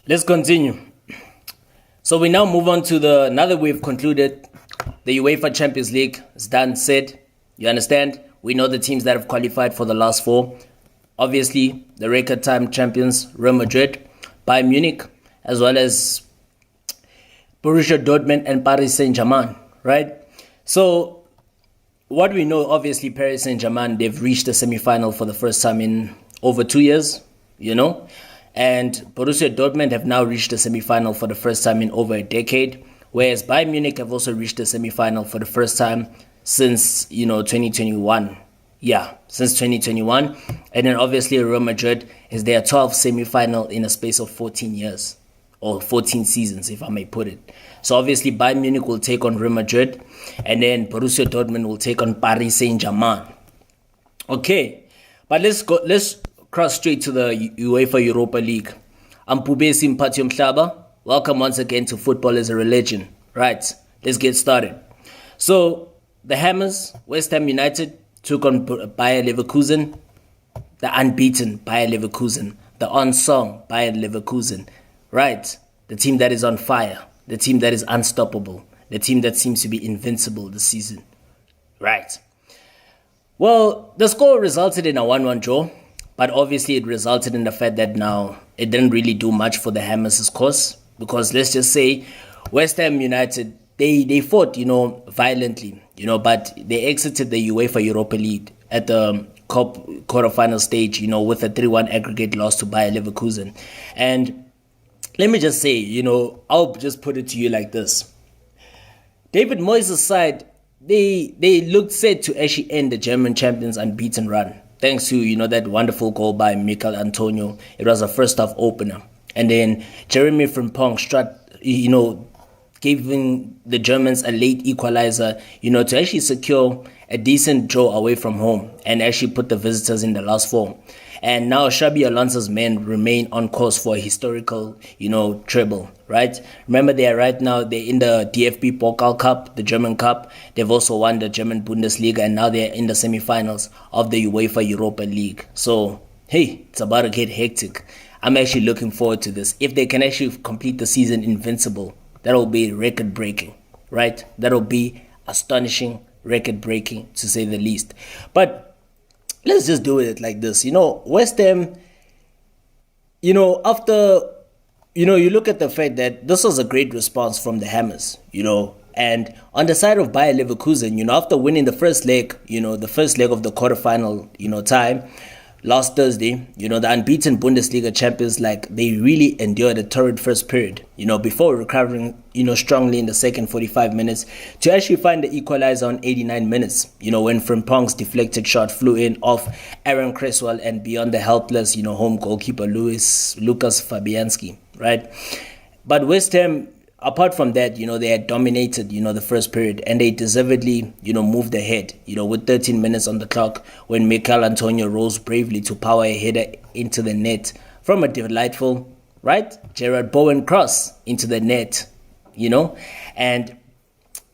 Let's continue. So we now move on to now that we've concluded the UEFA Champions League. It's done, said. You understand? We know the teams that have qualified for the last four. Obviously, the record time champions, Real Madrid, Bayern Munich, as well as Borussia Dortmund and Paris Saint-Germain, right? So what we know, obviously, Paris Saint-Germain, they've reached the semi-final for the first time in over 2 years, and Borussia Dortmund have now reached the semi-final for the first time in over a decade, whereas Bayern Munich have also reached the semi-final for the first time since 2021. Yeah, since 2021. And then obviously Real Madrid is their 12th semi-final in a space of 14 years, or 14 seasons, if I may put it. So obviously Bayern Munich will take on Real Madrid, and then Borussia Dortmund will take on Paris Saint-Germain. Okay, but let's cross straight to the UEFA Europa League. I'm Pubesi Mpati Mhlaba. Welcome once again to Football as a Religion. Right, let's get started. So the Hammers, West Ham United, took on Bayer Leverkusen, the unbeaten Bayer Leverkusen, the unsung Bayer Leverkusen, right? The team that is on fire, the team that is unstoppable, the team that seems to be invincible this season, right? Well, the score resulted in a 1-1 draw, but obviously it resulted in the fact that now it didn't really do much for the Hammers' cause, because let's just say West Ham United, they fought, violently, but they exited the UEFA Europa League at the quarterfinal stage, with a 3-1 aggregate loss to Bayer Leverkusen. And let me just say, I'll just put it to you like this. David Moyes' side, they looked set to actually end the German champions' unbeaten run, thanks to, that wonderful goal by Mikel Antonio. It was a first half opener. And then Jeremy Frimpong giving the Germans a late equalizer, to actually secure a decent draw away from home and actually put the visitors in the last four. And now Xabi Alonso's men remain on course for a historical, treble, right? Remember, they're in the DFB Pokal Cup, the German Cup. They've also won the German Bundesliga, and now they're in the semifinals of the UEFA Europa League. So, hey, it's about to get hectic. I'm actually looking forward to this. If they can actually complete the season invincible, that'll be record-breaking, right? That'll be astonishing, record-breaking, to say the least. But let's just do it like this. West Ham, after, you look at the fact that this was a great response from the Hammers, and on the side of Bayer Leverkusen, after winning the first leg of the quarterfinal, time, last Thursday, the unbeaten Bundesliga champions, they really endured a torrid first period, before recovering, strongly in the second 45 minutes to actually find the equalizer on 89 minutes, when Frimpong's deflected shot flew in off Aaron Cresswell and beyond the helpless, home goalkeeper Lucas Fabianski, right? But West Ham, apart from that, they had dominated, the first period, and they deservedly, moved ahead, with 13 minutes on the clock when Mikel Antonio rose bravely to power a header into the net from a delightful, right, Gerard Bowen cross into the net, and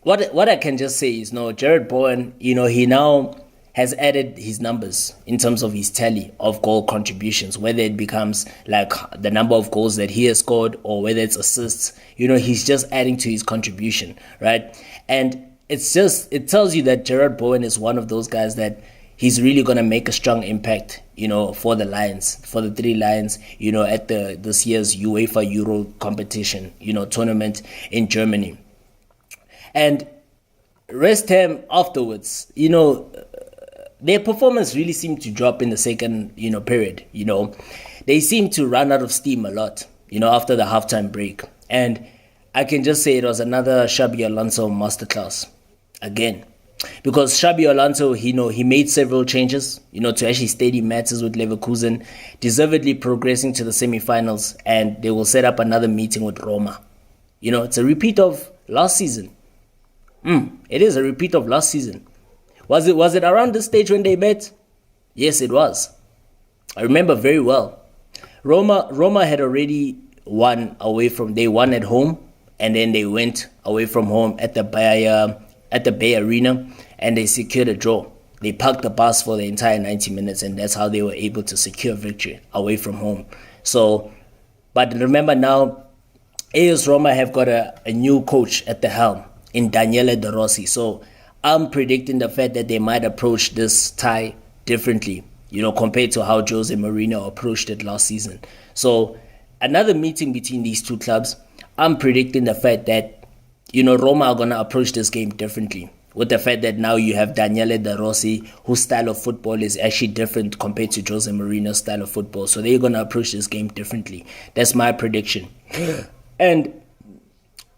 what I can just say is, Gerard Bowen, he now has added his numbers in terms of his tally of goal contributions, whether it becomes like the number of goals that he has scored or whether it's assists, he's just adding to his contribution, right? And it tells you that Gerard Bowen is one of those guys that he's really going to make a strong impact, for the Lions, for the Three Lions, at this year's UEFA Euro competition, tournament in Germany. And West Ham afterwards, their performance really seemed to drop in the second, period. They seemed to run out of steam a lot, after the halftime break. And I can just say it was another Xabi Alonso masterclass again. Because Xabi Alonso, he made several changes, to actually steady matters with Leverkusen, deservedly progressing to the semi-finals, and they will set up another meeting with Roma. It's a repeat of last season. It is a repeat of last season. Was it around this stage when they met? Yes, it was. I remember very well. Roma had already won they won at home, and then they went away from home at the Bay Arena, and they secured a draw. They parked the bus for the entire 90 minutes, and that's how they were able to secure victory away from home. So But remember now, AS Roma have got a new coach at the helm in Daniele De Rossi. So I'm predicting the fact that they might approach this tie differently, compared to how Jose Mourinho approached it last season. So another meeting between these two clubs, I'm predicting the fact that, Roma are going to approach this game differently. With the fact that now you have Daniele De Rossi, whose style of football is actually different compared to Jose Mourinho's style of football. So they're going to approach this game differently. That's my prediction. And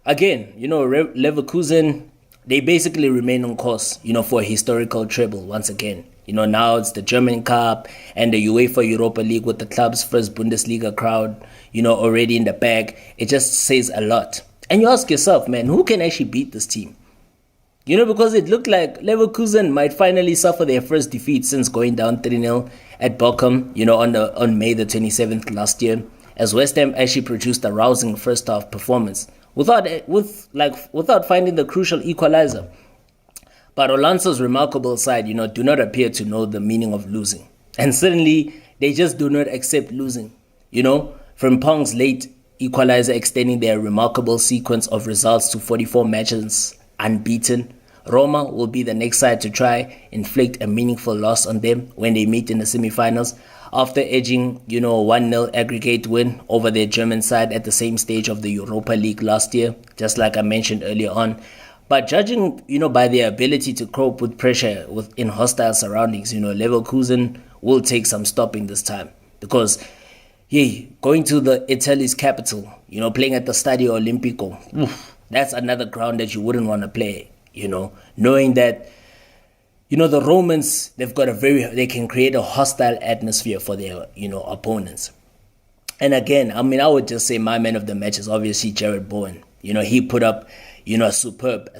again, Leverkusen, they basically remain on course, for a historical treble once again. Now it's the German Cup and the Uefa Europa League with the club's first Bundesliga crowd, already in the bag. It just says a lot. And you ask yourself, man, who can actually beat this team? Because it looked like Leverkusen might finally suffer their first defeat since going down 3-0 at Bochum, on May the 27th last year, as West Ham actually produced a rousing first half performance without finding the crucial equalizer. But Alonso's remarkable side, do not appear to know the meaning of losing. And suddenly, they just do not accept losing. From Pong's late equalizer extending their remarkable sequence of results to 44 matches unbeaten, Roma will be the next side to try inflict a meaningful loss on them when they meet in the semi-finals after edging, 1-0 aggregate win over their German side at the same stage of the Europa League last year, just like I mentioned earlier on. But judging, by their ability to cope with pressure in hostile surroundings, Leverkusen will take some stopping this time. Because, going to the Italy's capital, playing at the Stadio Olimpico, that's another ground that you wouldn't want to play, knowing that, the Romans, they can create a hostile atmosphere for their, opponents. And again, I would just say my man of the match is obviously Jared Bowen. He put up, a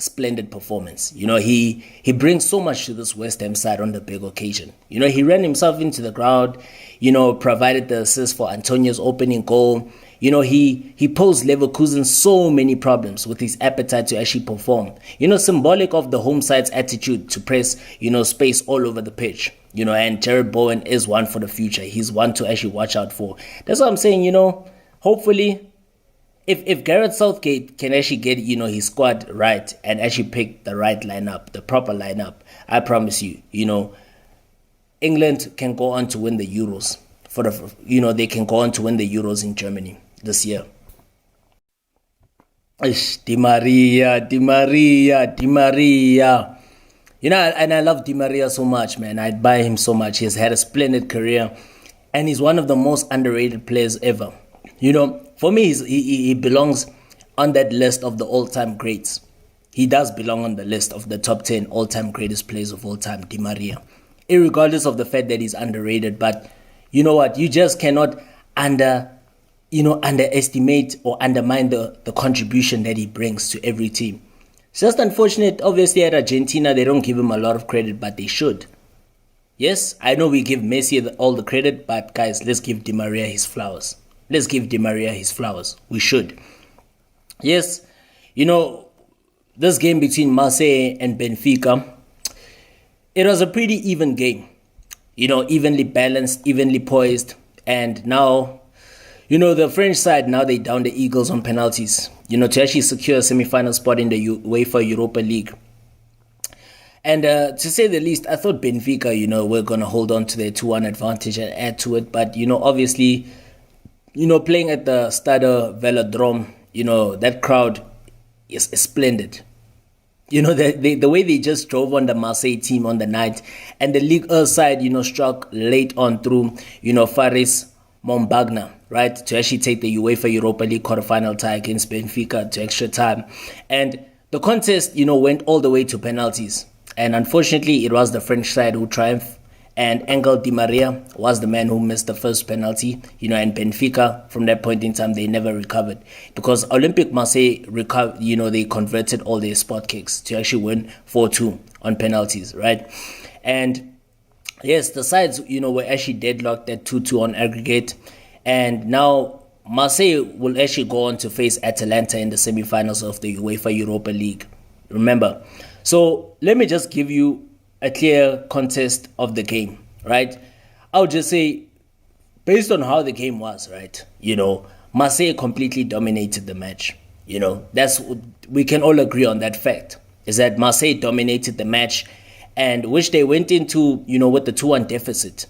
splendid performance. He brings so much to this West Ham side on the big occasion. He ran himself into the ground, provided the assist for Antonio's opening goal. He posed Leverkusen so many problems with his appetite to actually perform. Symbolic of the home side's attitude to press, space all over the pitch. And Jared Bowen is one for the future. He's one to actually watch out for. That's what I'm saying, hopefully, if Gareth Southgate can actually get, his squad right and actually pick the right lineup, the proper lineup, I promise you, England can go on to win the Euros. They can go on to win the Euros in Germany this year. Di Maria. And I love Di Maria so much, man. I admire him so much. He's had a splendid career, and he's one of the most underrated players ever. For me, he belongs on that list of the all-time greats. He does belong on the list of the top 10 all-time greatest players of all time, Di Maria. Irregardless of the fact that he's underrated, but you know what? You just cannot underestimate or undermine the contribution that he brings to every team. It's just unfortunate, obviously, at Argentina, they don't give him a lot of credit, but they should. Yes, I know we give Messi all the credit, but guys, let's give Di Maria his flowers. Let's give Di Maria his flowers. We should. Yes, this game between Marseille and Benfica, it was a pretty even game. Evenly balanced, evenly poised. And now, the French side, now they down the Eagles on penalties, to actually secure a semi-final spot in the UEFA Europa League. And to say the least, I thought Benfica, were going to hold on to their 2-1 advantage and add to it. But, obviously, playing at the Stade Velodrome, that crowd is splendid. The way they just drove on the Marseille team on the night, and the Ligue 1 side, struck late on through, Faris Mombagna, right, to actually take the UEFA Europa League quarterfinal tie against Benfica to extra time. And the contest, went all the way to penalties. And unfortunately, it was the French side who triumphed. And Angel Di Maria was the man who missed the first penalty, and Benfica, from that point in time, they never recovered. Because Olympique Marseille, they converted all their spot kicks to actually win 4-2 on penalties, right? And yes, the sides, were actually deadlocked at 2-2 on aggregate. And now Marseille will actually go on to face Atalanta in the semi-finals of the UEFA Europa League. Remember. So let me just give you a clear contest of the game, right? I would just say, based on how the game was, right? Marseille completely dominated the match. We can all agree on that fact. Is that Marseille dominated the match, and which they went into, with the 2-1 deficit.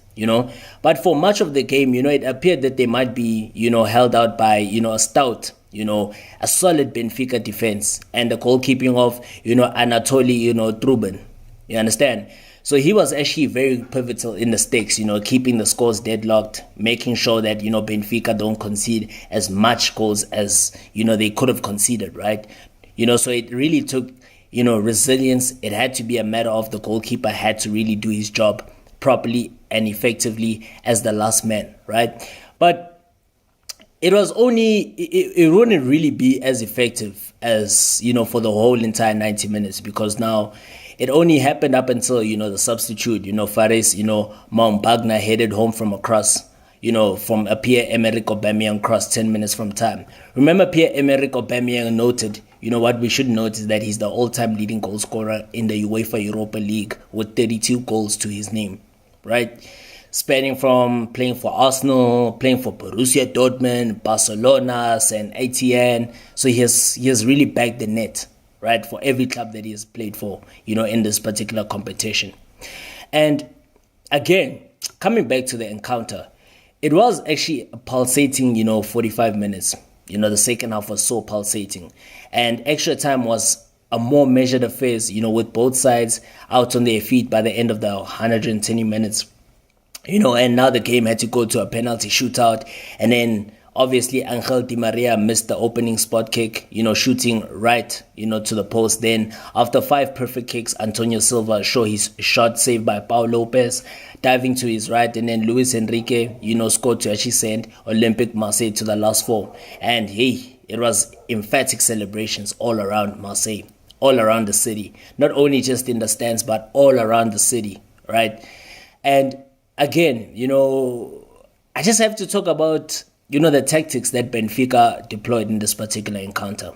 But for much of the game, it appeared that they might be, held out by, a stout, a solid Benfica defense and the goalkeeping of, Anatoly, Truben. You understand? So he was actually very pivotal in the stakes, keeping the scores deadlocked, making sure that, Benfica don't concede as much goals as, they could have conceded, right? So it really took, resilience. It had to be a matter of the goalkeeper had to really do his job properly and effectively as the last man, right? But it wouldn't really be as effective as, for the whole entire 90 minutes, because now it only happened up until, the substitute, Fares, Mount Bagner headed home from a cross, from a Pierre-Emerick Aubameyang cross 10 minutes from time. Remember, Pierre-Emerick Aubameyang noted, what we should note is that he's the all-time leading goal scorer in the Uefa Europa League with 32 goals to his name, right? Spanning from playing for Arsenal, playing for Borussia Dortmund, Barcelona, Saint Etienne. So he has really bagged the net, right, for every club that he has played for, in this particular competition. And again, coming back to the encounter, it was actually a pulsating, 45 minutes. The second half was so pulsating. And extra time was a more measured affair, with both sides out on their feet by the end of the 120 minutes. And now the game had to go to a penalty shootout. And then obviously Angel Di Maria missed the opening spot kick, shooting right, to the post. Then after 5 perfect kicks, Antonio Silva showed his shot saved by Pau Lopez, diving to his right. And then Luis Enrique, scored to actually send Olympique Marseille to the last 4. And hey, it was emphatic celebrations all around Marseille, all around the city. Not only just in the stands, but all around the city, right? And again, I just have to talk about, the tactics that Benfica deployed in this particular encounter.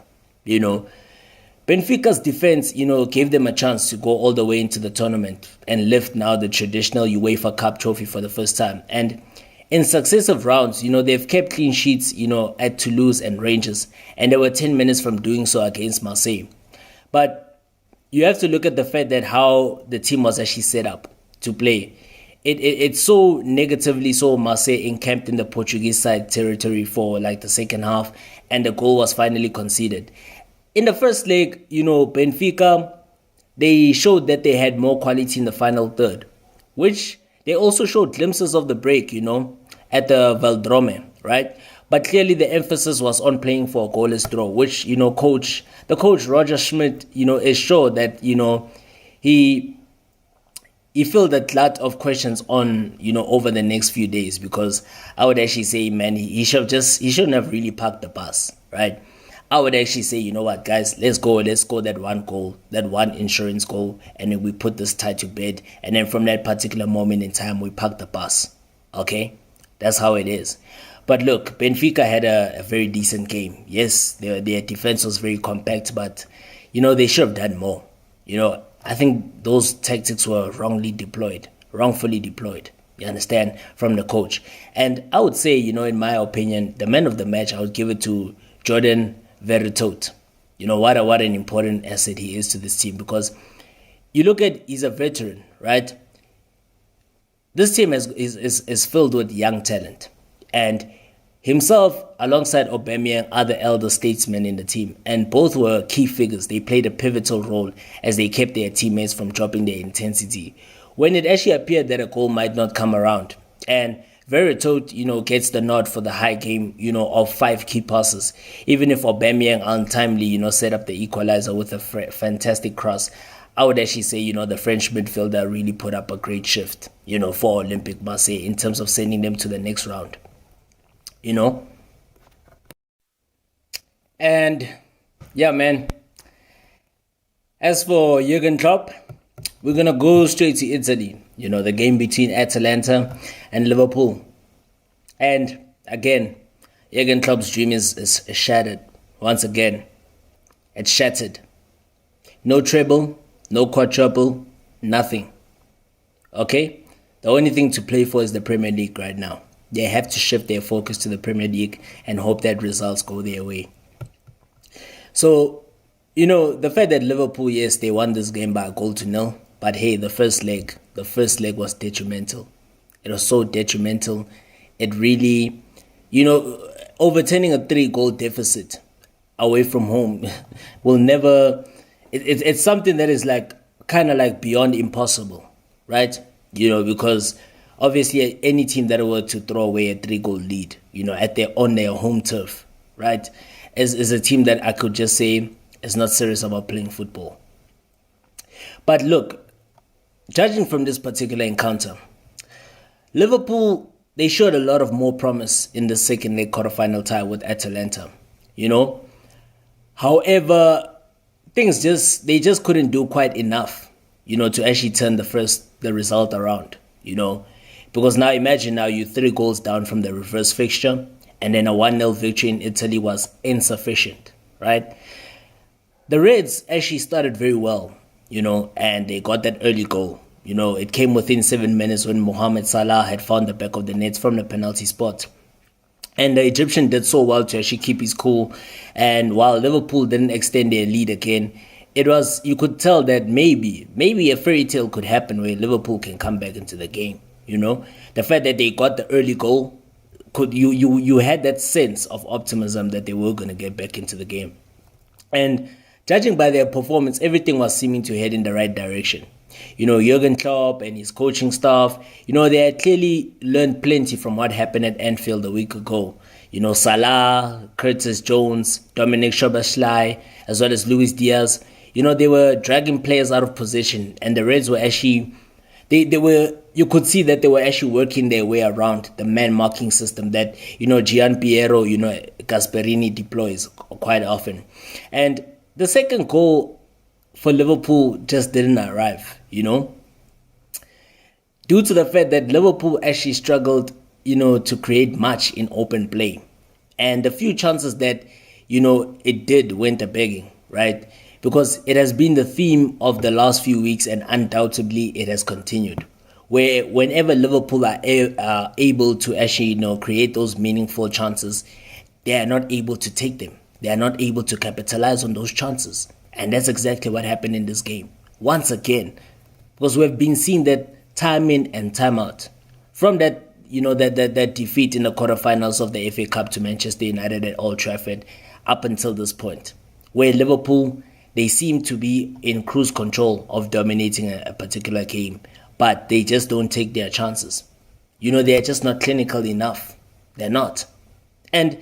Benfica's defense, gave them a chance to go all the way into the tournament and lift now the traditional UEFA Cup trophy for the first time. And in successive rounds, they've kept clean sheets, at Toulouse and Rangers, and they were 10 minutes from doing so against Marseille. But you have to look at the fact that how the team was actually set up to play. It's so negatively so Marseille encamped in the Portuguese side territory for like the second half, and the goal was finally conceded. In the first leg, Benfica, they showed that they had more quality in the final third, which they also showed glimpses of the break, at the Veldrome, right? But clearly the emphasis was on playing for a goalless draw, which, the coach Roger Schmidt, is sure that, he filled a glut of questions on, over the next few days, because I would actually say, man, he shouldn't have really parked the bus, right? I would actually say, you know what, guys, let's go that one goal, that one insurance goal, and then we put this tie to bed, and then from that particular moment in time, we park the bus, okay? That's how it is. But look, Benfica had a very decent game. Yes, their defense was very compact, but, they should have done more. I think those tactics were wrongfully deployed, you understand, from the coach. And I would say, in my opinion, the man of the match, I would give it to Jordan Verretot. What an important asset he is to this team, because you look at, he's a veteran, right? This team is filled with young talent. And himself, alongside Aubameyang, are the elder statesmen in the team, and both were key figures. They played a pivotal role as they kept their teammates from dropping their intensity when it actually appeared that a goal might not come around. And Verretot, gets the nod for the high game, of 5 key passes, even if Aubameyang untimely, set up the equalizer with a fantastic cross. I would actually say, the French midfielder really put up a great shift, for Olympique Marseille in terms of sending them to the next round. And yeah, man, as for Jurgen Klopp, we're gonna go straight to Italy, the game between Atalanta and Liverpool. And again, Jurgen Klopp's dream is shattered once again. It's shattered. No treble, no quadruple, nothing. Okay, the only thing to play for is the Premier League right now. They have to shift their focus to the Premier League and hope that results go their way. So, the fact that Liverpool, yes, they won this game by a goal to nil, but hey, the first leg was detrimental. It was so detrimental. It really, overturning a 3-goal deficit away from home will never, it's something that is like, kind of like beyond impossible, right? Because obviously any team that were to throw away a 3-goal lead, on their home turf, right, is a team that I could just say is not serious about playing football. But look, judging from this particular encounter, Liverpool, they showed a lot of more promise in the second leg quarterfinal tie with Atalanta, However, they just couldn't do quite enough, to actually turn the result around, Because now imagine you 3 goals down from the reverse fixture, and then a 1-0 victory in Italy was insufficient, right? The Reds actually started very well, and they got that early goal. It came within 7 minutes when Mohamed Salah had found the back of the net from the penalty spot. And the Egyptian did so well to actually keep his cool. And while Liverpool didn't extend their lead again, you could tell that maybe a fairy tale could happen where Liverpool can come back into the game. The fact that they got the early goal, you had that sense of optimism that they were going to get back into the game. And judging by their performance, everything was seeming to head in the right direction. Jurgen Klopp and his coaching staff, they had clearly learned plenty from what happened at Anfield a week ago. Salah, Curtis Jones, Dominic Szoboszlai, as well as Luis Diaz, they were dragging players out of position, and the Reds were actually, you could see that they were actually working their way around the man marking system that, Gian Piero, Gasperini deploys quite often. And the second goal for Liverpool just didn't arrive, due to the fact that Liverpool actually struggled, to create much in open play. And the few chances that, it did went a begging, right? Because it has been the theme of the last few weeks, and undoubtedly it has continued. Where whenever Liverpool are able to actually, create those meaningful chances, they are not able to take them. They are not able to capitalize on those chances. And that's exactly what happened in this game. Once again, because we've been seeing that time in and time out. From that, that defeat in the quarterfinals of the FA Cup to Manchester United at Old Trafford up until this point, where Liverpool, they seem to be in cruise control of dominating a particular game, but they just don't take their chances. They're just not clinical enough. They're not. And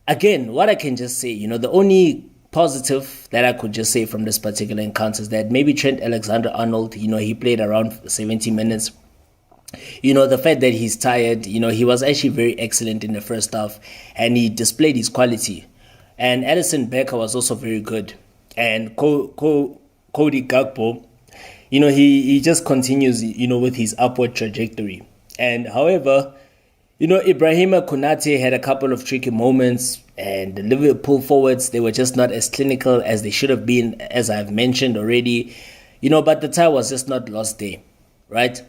again, what I can just say, the only positive that I could just say from this particular encounter is that maybe Trent Alexander-Arnold, he played around 70 minutes. The fact that he's tired, he was actually very excellent in the first half, and he displayed his quality. And Alisson Becker was also very good. And Cody Gakpo, he just continues, with his upward trajectory. And however, Ibrahima Konate had a couple of tricky moments, and the Liverpool forwards, they were just not as clinical as they should have been, as I've mentioned already. But the tie was just not lost there, right?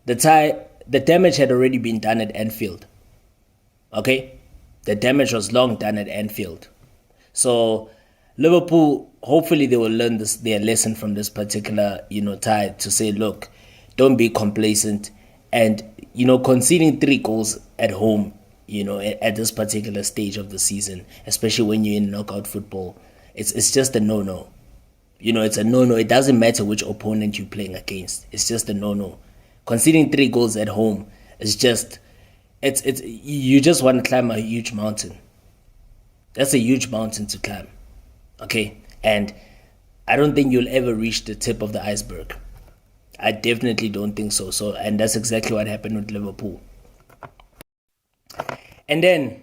The damage had already been done at Anfield. Okay? The damage was long done at Anfield. So Liverpool, hopefully they will learn their lesson from this particular, tie, to say, look, don't be complacent. And, conceding 3 goals at home, at this particular stage of the season, especially when you're in knockout football, it's just a no-no. It's a no-no. It doesn't matter which opponent you're playing against. It's just a no-no. Conceding 3 goals at home is just, you just want to climb a huge mountain. That's a huge mountain to climb. Okay? And I don't think you'll ever reach the tip of the iceberg. I definitely don't think so. And that's exactly what happened with Liverpool. And then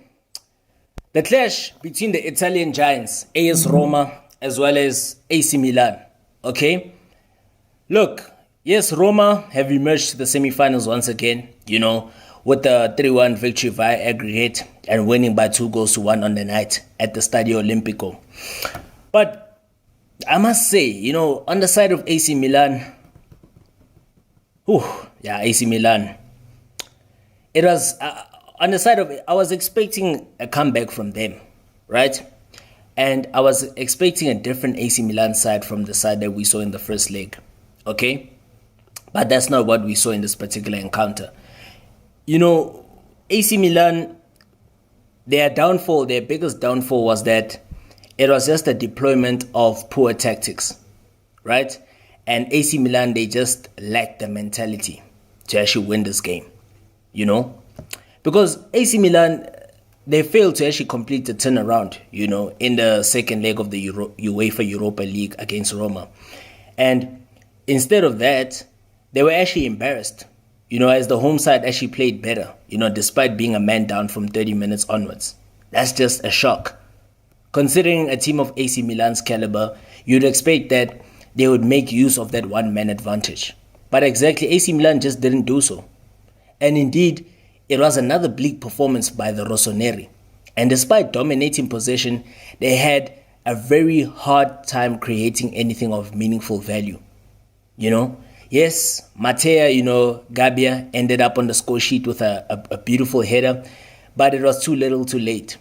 the clash between the Italian giants, AS Roma, as well as AC Milan. Okay? Look, yes, Roma have emerged to the semi-finals once again, with the 3-1 victory via aggregate and winning by 2-1 on the night at the Stadio Olimpico. But I must say, on the side of AC Milan, AC Milan, it was on the side of it, I was expecting a comeback from them, right? And I was expecting a different AC Milan side from the side that we saw in the first leg, okay? But that's not what we saw in this particular encounter. You know, AC Milan, their biggest downfall was that it was just a deployment of poor tactics, right? And AC Milan, they just lacked the mentality to actually win this game, you know? Because AC Milan, they failed to actually complete the turnaround, you know, in the second leg of the UEFA Europa League against Roma. And instead of that, they were actually embarrassed, you know, as the home side actually played better, you know, despite being a man down from 30 minutes onwards. That's just a shock. Considering a team of AC Milan's caliber, you'd expect that they would make use of that one-man advantage. But exactly, AC Milan just didn't do so. And indeed, it was another bleak performance by the Rossoneri. And despite dominating possession, they had a very hard time creating anything of meaningful value. You know, yes, Matea, you know, Gabbia ended up on the score sheet with a beautiful header, but it was too little too late.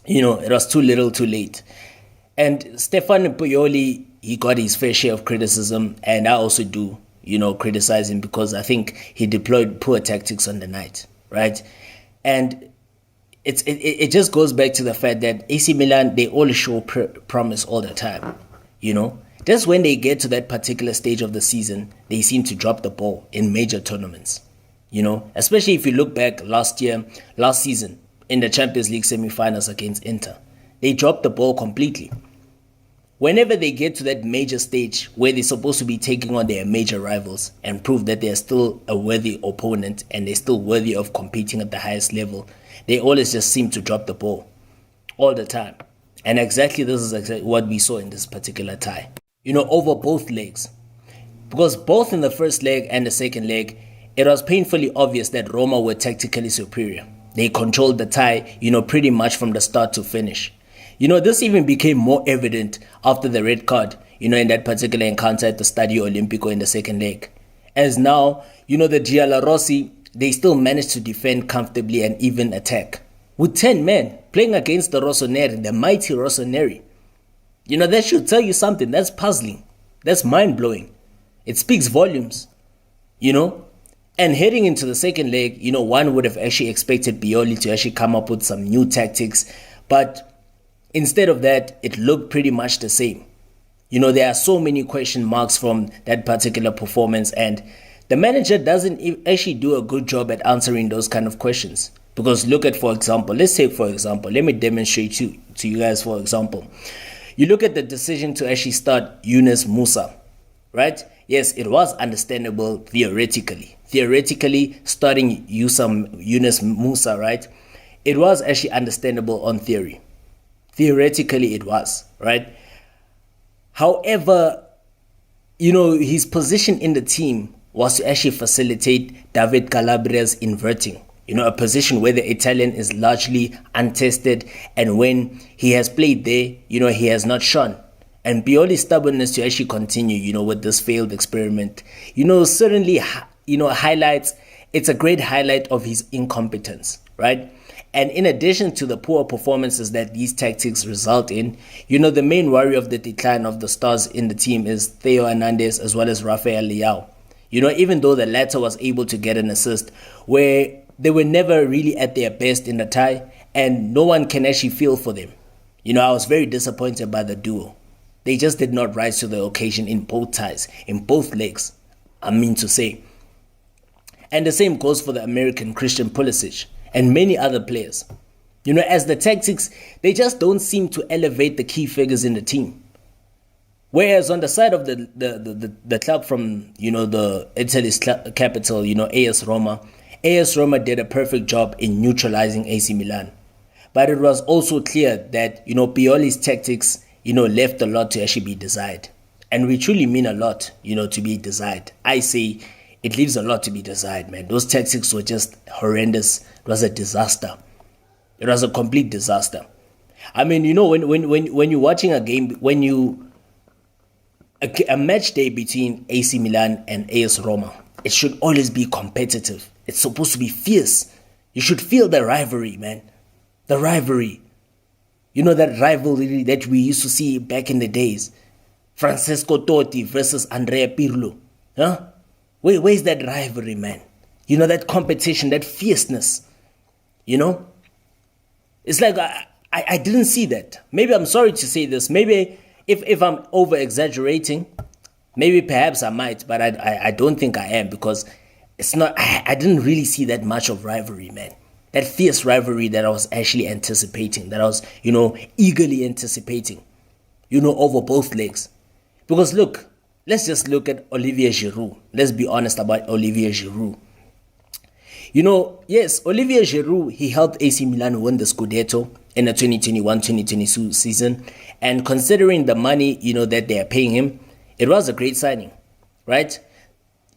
You know, it was too little too late. And Stefano Pioli, he got his fair share of criticism, and I also do, you know, criticize him because I think he deployed poor tactics on the night, right? And it just goes back to the fact that AC Milan, they all show promise all the time, you know? Just when they get to that particular stage of the season, they seem to drop the ball in major tournaments, you know? Especially if you look back last season, in the Champions League semi-finals against Inter. They dropped the ball completely. Whenever they get to that major stage where they're supposed to be taking on their major rivals and prove that they're still a worthy opponent and they're still worthy of competing at the highest level, they always just seem to drop the ball all the time. And exactly this is exactly what we saw in this particular tie. You know, over both legs. Because both in the first leg and the second leg, it was painfully obvious that Roma were tactically superior. They controlled the tie, you know, pretty much from the start to finish. You know, this even became more evident after the red card, you know, in that particular encounter at the Stadio Olimpico in the second leg. As now, you know, the Giallorossi, they still managed to defend comfortably and even attack. With 10 men playing against the Rossoneri, the mighty Rossoneri. You know, that should tell you something. That's puzzling. That's mind-blowing. It speaks volumes, you know. And heading into the second leg, you know, one would have actually expected Pioli to actually come up with some new tactics. But instead of that, it looked pretty much the same. You know, there are so many question marks from that particular performance. And the manager doesn't actually do a good job at answering those kind of questions. Because look at, for example, let me demonstrate to you guys, for example. You look at the decision to actually start Yunus Musa, right? Yes, it was understandable theoretically. Theoretically, starting Yunus Musa, right? It was actually understandable on theory. Theoretically, it was, right? However, you know, his position in the team was to actually facilitate David Calabria's inverting. You know, a position where the Italian is largely untested, and when he has played there, you know, he has not shone. And Pioli's stubbornness to actually continue, you know, with this failed experiment, you know, certainly, you know, it's a great highlight of his incompetence, right? And in addition to the poor performances that these tactics result in, you know, the main worry of the decline of the stars in the team is Theo Hernandez as well as Rafael Leao. You know, even though the latter was able to get an assist, where they were never really at their best in the tie, and no one can actually feel for them. You know, I was very disappointed by the duo. They just did not rise to the occasion in both ties, in both legs, I mean to say. And the same goes for the American Christian Pulisic and many other players. You know, as the tactics, they just don't seem to elevate the key figures in the team. Whereas on the side of the club from, you know, the Italy's capital, you know, AS Roma did a perfect job in neutralizing AC Milan. But it was also clear that, you know, Pioli's tactics, you know, left a lot to actually be desired. And we truly mean a lot, you know, to be desired. I say it leaves a lot to be desired, man. Those tactics were just horrendous. It was a disaster. It was a complete disaster. I mean, you know, when you're watching a game, a match day between AC Milan and AS Roma, it should always be competitive. It's supposed to be fierce. You should feel the rivalry, man. The rivalry. You know that rivalry that we used to see back in the days. Francesco Totti versus Andrea Pirlo. Huh? Where's that rivalry, man? You know, that competition, that fierceness. You know? It's like I didn't see that. Maybe I'm sorry to say this. Maybe if I'm over-exaggerating, maybe perhaps I might, but I don't think I am, because it's not. I didn't really see that much of rivalry, man. That fierce rivalry that I was actually anticipating, that I was, eagerly anticipating, over both legs. Because look, let's just look at Olivier Giroud. Let's be honest about Olivier Giroud. Yes, Olivier Giroud, he helped AC Milan win the Scudetto in the 2021-2022 season. And considering the money, that they are paying him, it was a great signing, right?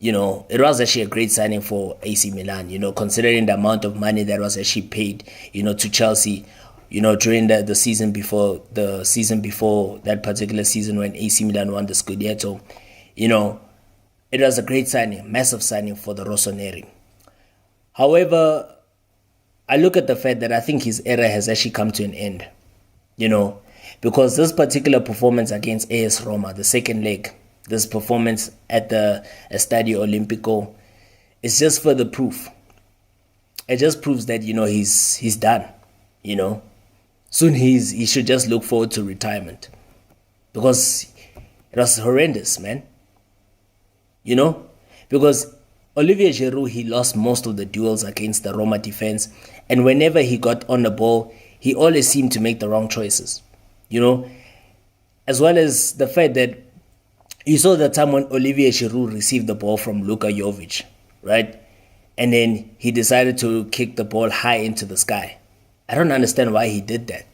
It was actually a great signing for AC Milan, considering the amount of money that was actually paid, to Chelsea, during the season before that particular season when AC Milan won the Scudetto. It was a great signing, massive signing for the Rossoneri. However, I look at the fact that I think his era has actually come to an end, because this particular performance against AS Roma, the second leg, this performance at the Estadio Olimpico, is just further proof. It just proves that, he's done, Soon he should just look forward to retirement, because it was horrendous, man. Because Olivier Giroud, he lost most of the duels against the Roma defense, and whenever he got on the ball, he always seemed to make the wrong choices, as well as the fact that you saw the time when Olivier Giroud received the ball from Luka Jovic, right? And then he decided to kick the ball high into the sky. I don't understand why he did that,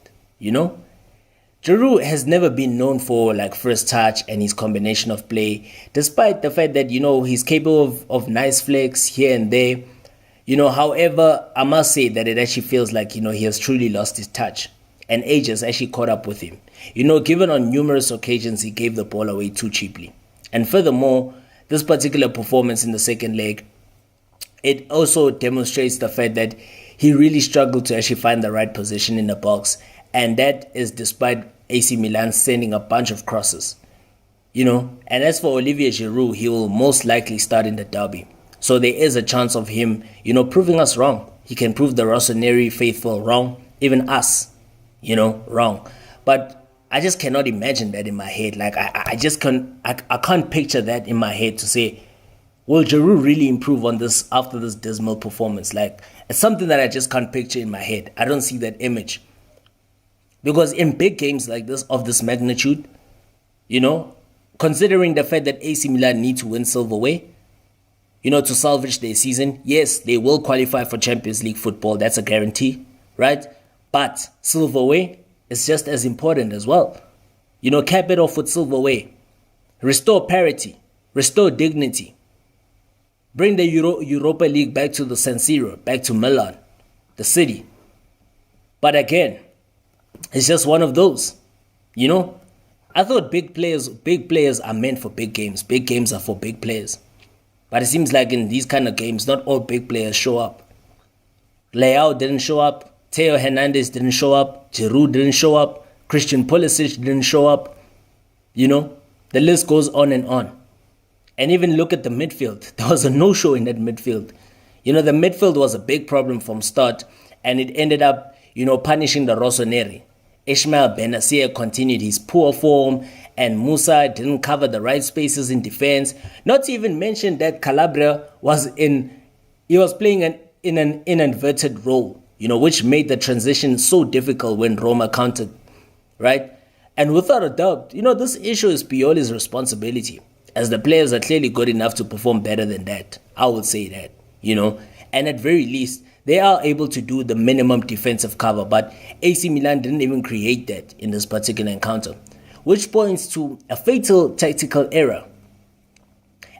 Giroud has never been known for first touch and his combination of play, despite the fact that, he's capable of nice flicks here and there. However, I must say that it actually feels like, he has truly lost his touch, and age has actually caught up with him. Given on numerous occasions he gave the ball away too cheaply. And furthermore, this particular performance in the second leg, it also demonstrates the fact that he really struggled to actually find the right position in the box. And that is despite AC Milan sending a bunch of crosses. And as for Olivier Giroud, he will most likely start in the derby. So there is a chance of him, proving us wrong. He can prove the Rossoneri faithful wrong, even us, wrong. But I just cannot imagine that in my head. I just can't picture that in my head to say, will Giroud really improve on this after this dismal performance? It's something that I just can't picture in my head. I don't see that image. Because in big games like this, of this magnitude, considering the fact that AC Milan need to win silverware, to salvage their season, yes, they will qualify for Champions League football. That's a guarantee, right? But silverware is just as important as well. Cap it off with silverware. Restore parity. Restore dignity. Bring the Europa League back to the San Siro, back to Milan, the city. But again, it's just one of those. I thought big players are meant for big games. Big games are for big players. But it seems like in these kind of games, not all big players show up. Leao didn't show up. Theo Hernandez didn't show up. Giroud didn't show up. Christian Pulisic didn't show up. The list goes on and on. And even look at the midfield. There was a no-show in that midfield. The midfield was a big problem from start, and it ended up, punishing the Rossoneri. Ismail Bennacer continued his poor form, and Musa didn't cover the right spaces in defense. Not to even mention that Calabria was playing in an inverted role, which made the transition so difficult when Roma countered, right? And without a doubt, this issue is Pioli's responsibility, as the players are clearly good enough to perform better than that. I would say that, and at very least, they are able to do the minimum defensive cover, but AC Milan didn't even create that in this particular encounter, which points to a fatal tactical error.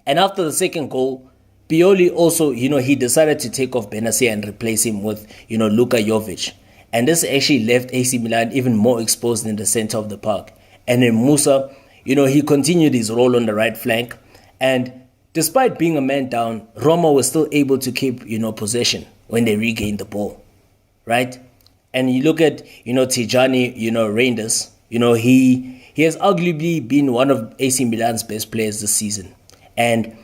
And after the second goal, Pioli also, he decided to take off Bennacer and replace him with, Luka Jovic. And this actually left AC Milan even more exposed in the center of the park. And then Musa, he continued his role on the right flank. And despite being a man down, Roma was still able to keep, possession. when they regain the ball, right? And you look at, Tijani, Reinders, he has arguably been one of AC Milan's best players this season. And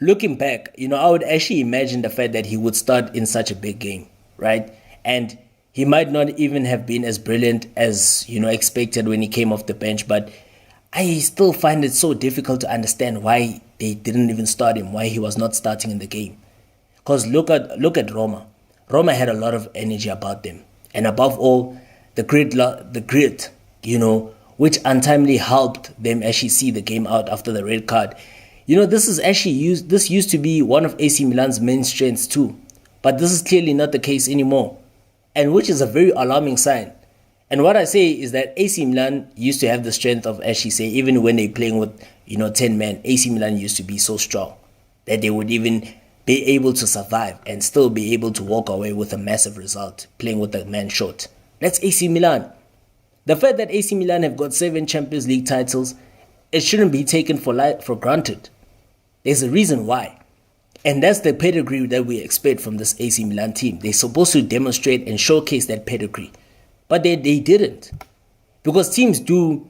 looking back, I would actually imagine the fact that he would start in such a big game, right? And he might not even have been as brilliant as, expected when he came off the bench, but I still find it so difficult to understand why they didn't even start him, why he was not starting in the game. Because look at Roma. Roma had a lot of energy about them. And above all, the grit, which untimely helped them actually see the game out after the red card. This used to be one of AC Milan's main strengths too. But this is clearly not the case anymore. And which is a very alarming sign. And what I say is that AC Milan used to have the strength of actually say, even when they're playing with, 10 men, AC Milan used to be so strong that they would even be able to survive and still be able to walk away with a massive result, playing with a man short. That's AC Milan. The fact that AC Milan have got 7 Champions League titles, it shouldn't be taken for granted. There's a reason why. And that's the pedigree that we expect from this AC Milan team. They're supposed to demonstrate and showcase that pedigree. But they didn't. Because teams do,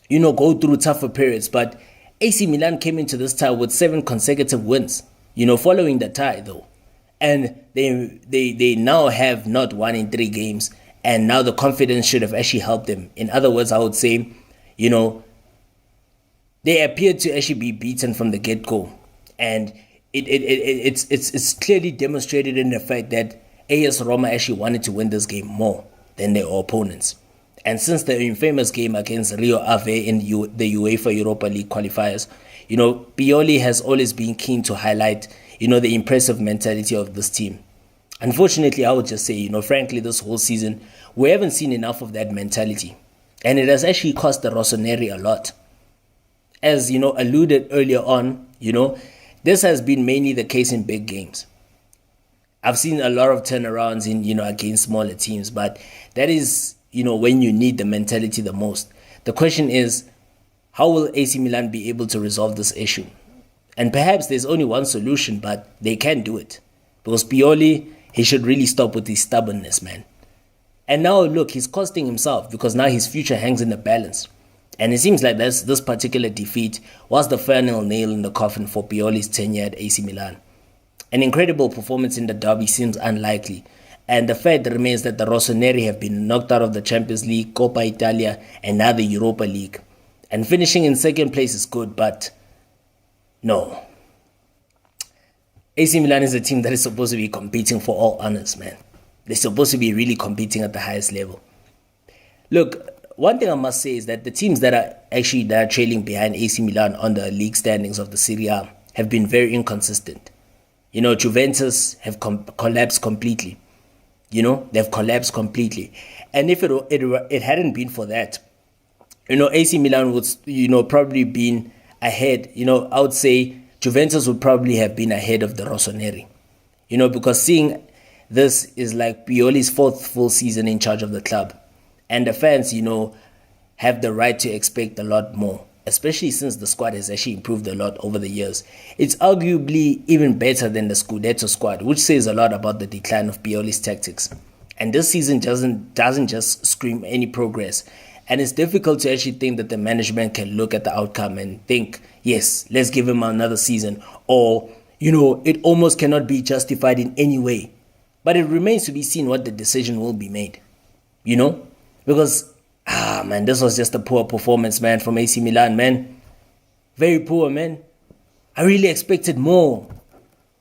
go through tougher periods. But AC Milan came into this tie with 7 consecutive wins, following the tie though. And they now have not won in 3 games. And now the confidence should have actually helped them. In other words, I would say, they appeared to actually be beaten from the get-go. And it's clearly demonstrated in the fact that AS Roma actually wanted to win this game more than their opponents. And since the infamous game against Rio Ave in the Uefa Europa League qualifiers, Pioli has always been keen to highlight, the impressive mentality of this team. Unfortunately, I would just say, frankly, this whole season, we haven't seen enough of that mentality. And it has actually cost the Rossoneri a lot. As, alluded earlier on, this has been mainly the case in big games. I've seen a lot of turnarounds in, against smaller teams, but that is, when you need the mentality the most. The question is, how will AC Milan be able to resolve this issue? And perhaps there's only one solution, but they can do it. Because Pioli, he should really stop with his stubbornness, man. And now look, he's costing himself because now his future hangs in the balance. And it seems like this particular defeat was the final nail in the coffin for Pioli's tenure at AC Milan. An incredible performance in the derby seems unlikely, and the fact remains that the Rossoneri have been knocked out of the Champions League, Coppa Italia, and now the Europa League. And finishing in second place is good, but no. AC Milan is a team that is supposed to be competing for all honors, man. They're supposed to be really competing at the highest level. Look, one thing I must say is that the teams that are trailing behind AC Milan on the league standings of the Serie A have been very inconsistent. Juventus have collapsed completely. They've collapsed completely. And if it hadn't been for that, AC Milan would, probably been ahead. I would say Juventus would probably have been ahead of the Rossoneri. Because seeing this is like Pioli's 4th full season in charge of the club. And the fans, have the right to expect a lot more, especially since the squad has actually improved a lot over the years. It's arguably even better than the Scudetto squad, which says a lot about the decline of Pioli's tactics. And this season doesn't just scream any progress. And it's difficult to actually think that the management can look at the outcome and think, yes, let's give him another season. Or, it almost cannot be justified in any way. But it remains to be seen what the decision will be made. Because, this was just a poor performance, man, from AC Milan, man. Very poor, man. I really expected more.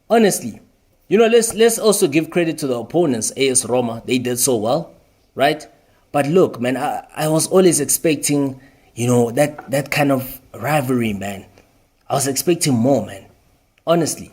Honestly. Let's also give credit to the opponents, AS Roma. They did so well, right? But look, man, I was always expecting, that kind of rivalry, man. I was expecting more, man. Honestly.